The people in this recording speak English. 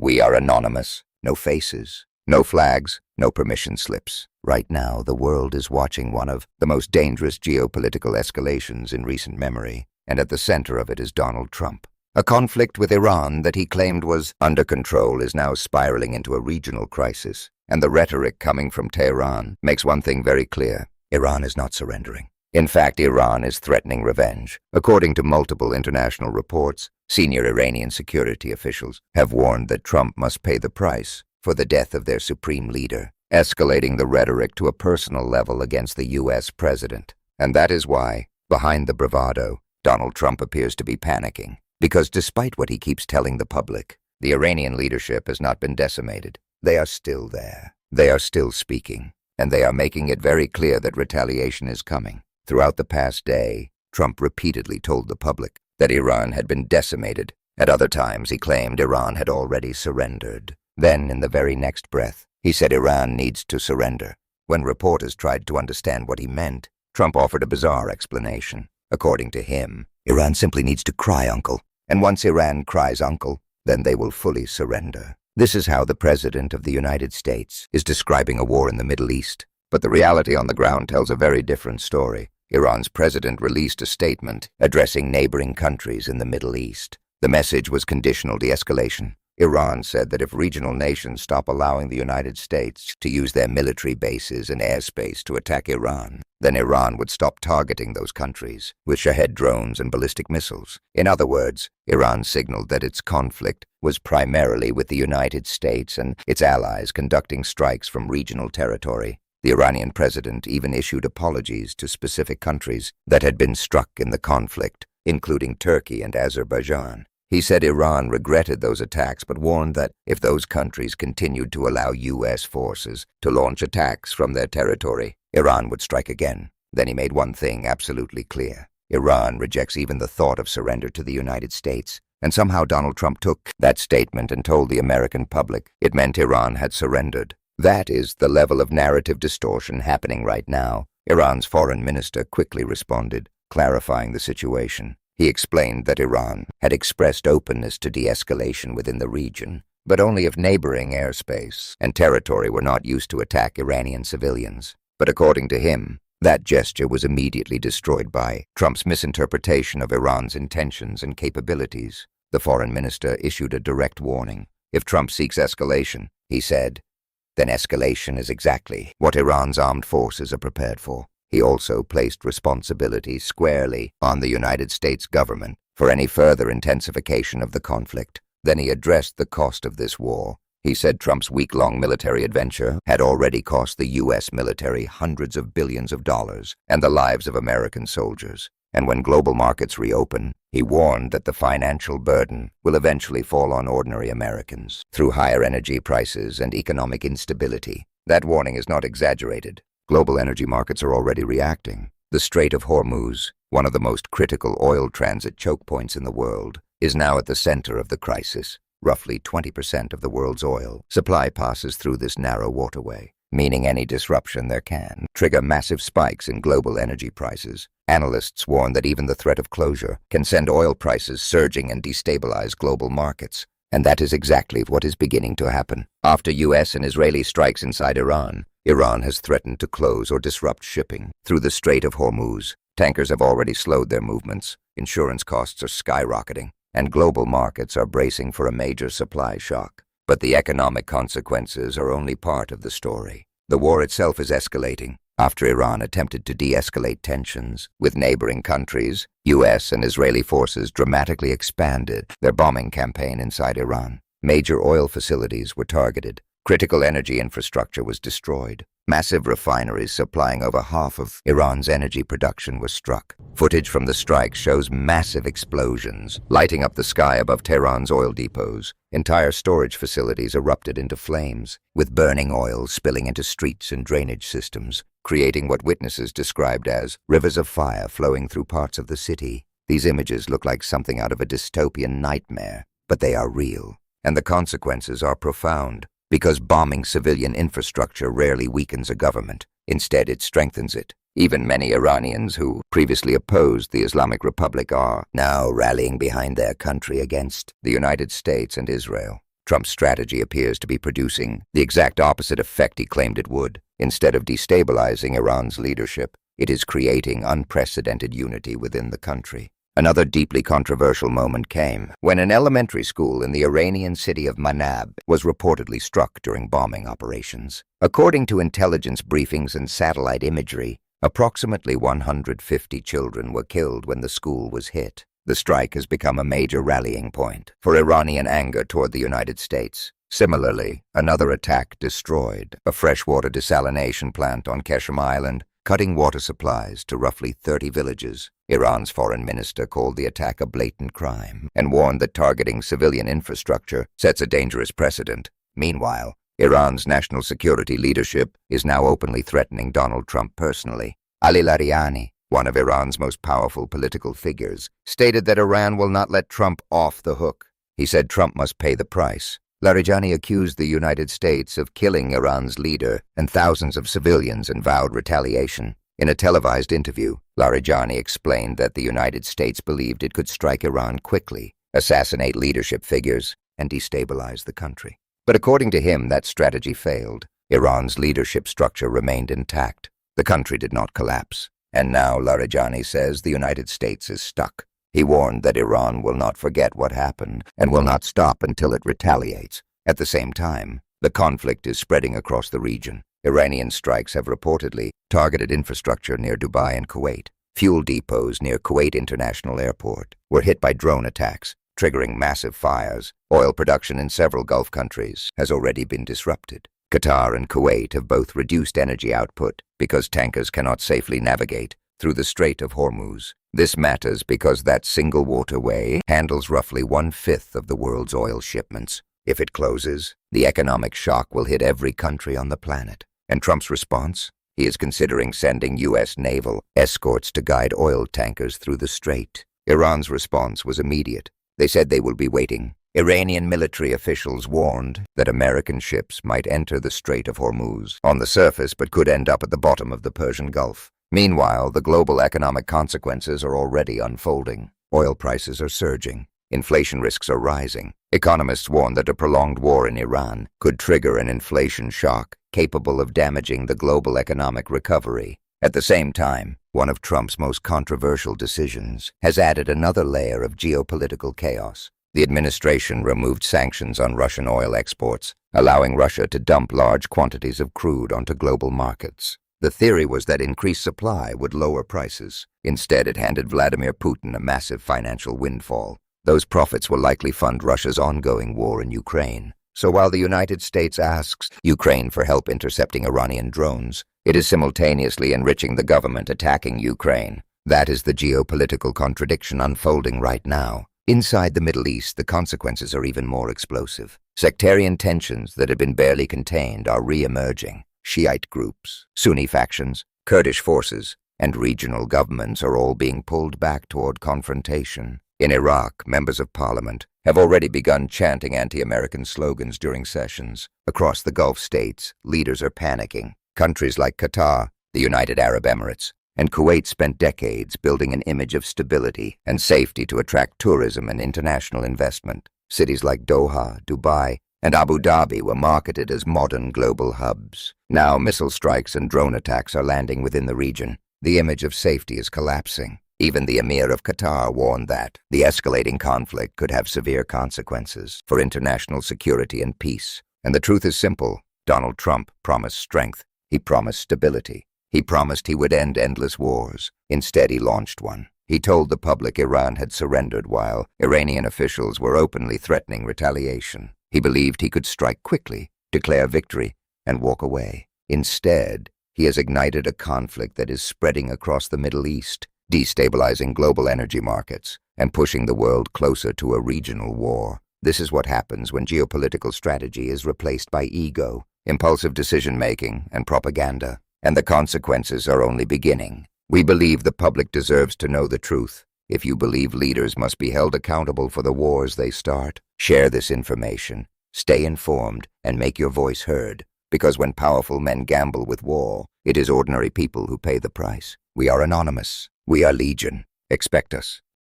We are anonymous. No faces, no flags, no permission slips. Right now, the world is watching one of the most dangerous geopolitical escalations in recent memory, and at the center of it is Donald Trump. A conflict with Iran that he claimed was under control is now spiraling into a regional crisis, and the rhetoric coming from Tehran makes one thing very clear: Iran is not surrendering. In fact, Iran is threatening revenge. According to multiple international reports, senior Iranian security officials have warned that Trump must pay the price for the death of their supreme leader, escalating the rhetoric to a personal level against the U.S. president. And that is why, behind the bravado, Donald Trump appears to be panicking. Because despite what he keeps telling the public, the Iranian leadership has not been decimated. They are still there. They are still speaking. And they are making it very clear that retaliation is coming. Throughout the past day, Trump repeatedly told the public that Iran had been decimated. At other times, he claimed Iran had already surrendered. Then, in the very next breath, he said Iran needs to surrender. When reporters tried to understand what he meant, Trump offered a bizarre explanation. According to him, Iran simply needs to cry uncle. And once Iran cries uncle, then they will fully surrender. This is how the President of the United States is describing a war in the Middle East. But the reality on the ground tells a very different story. Iran's president released a statement addressing neighboring countries in the Middle East. The message was conditional de-escalation. Iran said that if regional nations stop allowing the United States to use their military bases and airspace to attack Iran, then Iran would stop targeting those countries with Shahed drones and ballistic missiles. In other words, Iran signaled that its conflict was primarily with the United States and its allies conducting strikes from regional territory. The Iranian president even issued apologies to specific countries that had been struck in the conflict, including Turkey and Azerbaijan. He said Iran regretted those attacks but warned that if those countries continued to allow U.S. forces to launch attacks from their territory, Iran would strike again. Then he made one thing absolutely clear: Iran rejects even the thought of surrender to the United States. And somehow Donald Trump took that statement and told the American public it meant Iran had surrendered. That is the level of narrative distortion happening right now. Iran's foreign minister quickly responded, clarifying the situation. He explained that Iran had expressed openness to de-escalation within the region, but only if neighboring airspace and territory were not used to attack Iranian civilians. But according to him, that gesture was immediately destroyed by Trump's misinterpretation of Iran's intentions and capabilities. The foreign minister issued a direct warning. If Trump seeks escalation, he said, then escalation is exactly what Iran's armed forces are prepared for. He also placed responsibility squarely on the United States government for any further intensification of the conflict. Then he addressed the cost of this war. He said Trump's week-long military adventure had already cost the U.S. military hundreds of billions of dollars and the lives of American soldiers. And when global markets reopen, he warned that the financial burden will eventually fall on ordinary Americans through higher energy prices and economic instability. That warning is not exaggerated. Global energy markets are already reacting. The Strait of Hormuz, one of the most critical oil transit choke points in the world, is now at the center of the crisis. Roughly 20% of the world's oil supply passes through this narrow waterway, meaning any disruption there can trigger massive spikes in global energy prices. Analysts warn that even the threat of closure can send oil prices surging and destabilize global markets. And that is exactly what is beginning to happen. After U.S. and Israeli strikes inside Iran, Iran has threatened to close or disrupt shipping through the Strait of Hormuz. Tankers have already slowed their movements, insurance costs are skyrocketing, and global markets are bracing for a major supply shock. But the economic consequences are only part of the story. The war itself is escalating. After Iran attempted to de-escalate tensions with neighboring countries, U.S. and Israeli forces dramatically expanded their bombing campaign inside Iran. Major oil facilities were targeted. Critical energy infrastructure was destroyed. Massive refineries supplying over half of Iran's energy production were struck. Footage from the strike shows massive explosions lighting up the sky above Tehran's oil depots. Entire storage facilities erupted into flames, with burning oil spilling into streets and drainage systems, creating what witnesses described as rivers of fire flowing through parts of the city. These images look like something out of a dystopian nightmare, but they are real, and the consequences are profound. Because bombing civilian infrastructure rarely weakens a government. Instead, it strengthens it. Even many Iranians who previously opposed the Islamic Republic are now rallying behind their country against the United States and Israel. Trump's strategy appears to be producing the exact opposite effect he claimed it would. Instead of destabilizing Iran's leadership, it is creating unprecedented unity within the country. Another deeply controversial moment came when an elementary school in the Iranian city of Manab was reportedly struck during bombing operations. According to intelligence briefings and satellite imagery, approximately 150 children were killed when the school was hit. The strike has become a major rallying point for Iranian anger toward the United States. Similarly, another attack destroyed a freshwater desalination plant on Keshem Island, cutting water supplies to roughly 30 villages. Iran's foreign minister called the attack a blatant crime and warned that targeting civilian infrastructure sets a dangerous precedent. Meanwhile, Iran's national security leadership is now openly threatening Donald Trump personally. Ali Larijani, one of Iran's most powerful political figures, stated that Iran will not let Trump off the hook. He said Trump must pay the price. Larijani accused the United States of killing Iran's leader and thousands of civilians and vowed retaliation. In a televised interview, Larijani explained that the United States believed it could strike Iran quickly, assassinate leadership figures, and destabilize the country. But according to him, that strategy failed. Iran's leadership structure remained intact. The country did not collapse. And now Larijani says the United States is stuck. He warned that Iran will not forget what happened and will not stop until it retaliates. At the same time, the conflict is spreading across the region. Iranian strikes have reportedly targeted infrastructure near Dubai and Kuwait. Fuel depots near Kuwait International Airport were hit by drone attacks, triggering massive fires. Oil production in several Gulf countries has already been disrupted. Qatar and Kuwait have both reduced energy output because tankers cannot safely navigate through the Strait of Hormuz. This matters because that single waterway handles roughly 1/5 of the world's oil shipments. If it closes, the economic shock will hit every country on the planet. And Trump's response? He is considering sending U.S. naval escorts to guide oil tankers through the strait. Iran's response was immediate. They said they will be waiting. Iranian military officials warned that American ships might enter the Strait of Hormuz on the surface but could end up at the bottom of the Persian Gulf. Meanwhile, the global economic consequences are already unfolding. Oil prices are surging. Inflation risks are rising. Economists warn that a prolonged war in Iran could trigger an inflation shock capable of damaging the global economic recovery. At the same time, one of Trump's most controversial decisions has added another layer of geopolitical chaos. The administration removed sanctions on Russian oil exports, allowing Russia to dump large quantities of crude onto global markets. The theory was that increased supply would lower prices. Instead, it handed Vladimir Putin a massive financial windfall. Those profits will likely fund Russia's ongoing war in Ukraine. So while the United States asks Ukraine for help intercepting Iranian drones, it is simultaneously enriching the government attacking Ukraine. That is the geopolitical contradiction unfolding right now. Inside the Middle East, the consequences are even more explosive. Sectarian tensions that had been barely contained are re-emerging. Shiite groups, Sunni factions, Kurdish forces, and regional governments are all being pulled back toward confrontation. In Iraq, members of parliament have already begun chanting anti-American slogans during sessions. Across the Gulf states, leaders are panicking. Countries like Qatar, the United Arab Emirates, and Kuwait spent decades building an image of stability and safety to attract tourism and international investment. Cities like Doha, Dubai, and Abu Dhabi were marketed as modern global hubs. Now missile strikes and drone attacks are landing within the region. The image of safety is collapsing. Even the Emir of Qatar warned that the escalating conflict could have severe consequences for international security and peace. And the truth is simple. Donald Trump promised strength. He promised stability. He promised he would end endless wars. Instead, he launched one. He told the public Iran had surrendered while Iranian officials were openly threatening retaliation. He believed he could strike quickly, declare victory, and walk away. Instead, he has ignited a conflict that is spreading across the Middle East, destabilizing global energy markets and pushing the world closer to a regional war. This is what happens when geopolitical strategy is replaced by ego, impulsive decision-making, and propaganda. And the consequences are only beginning. We believe the public deserves to know the truth. If you believe leaders must be held accountable for the wars they start, share this information, stay informed, and make your voice heard. Because when powerful men gamble with war, it is ordinary people who pay the price. We are anonymous. We are legion. Expect us.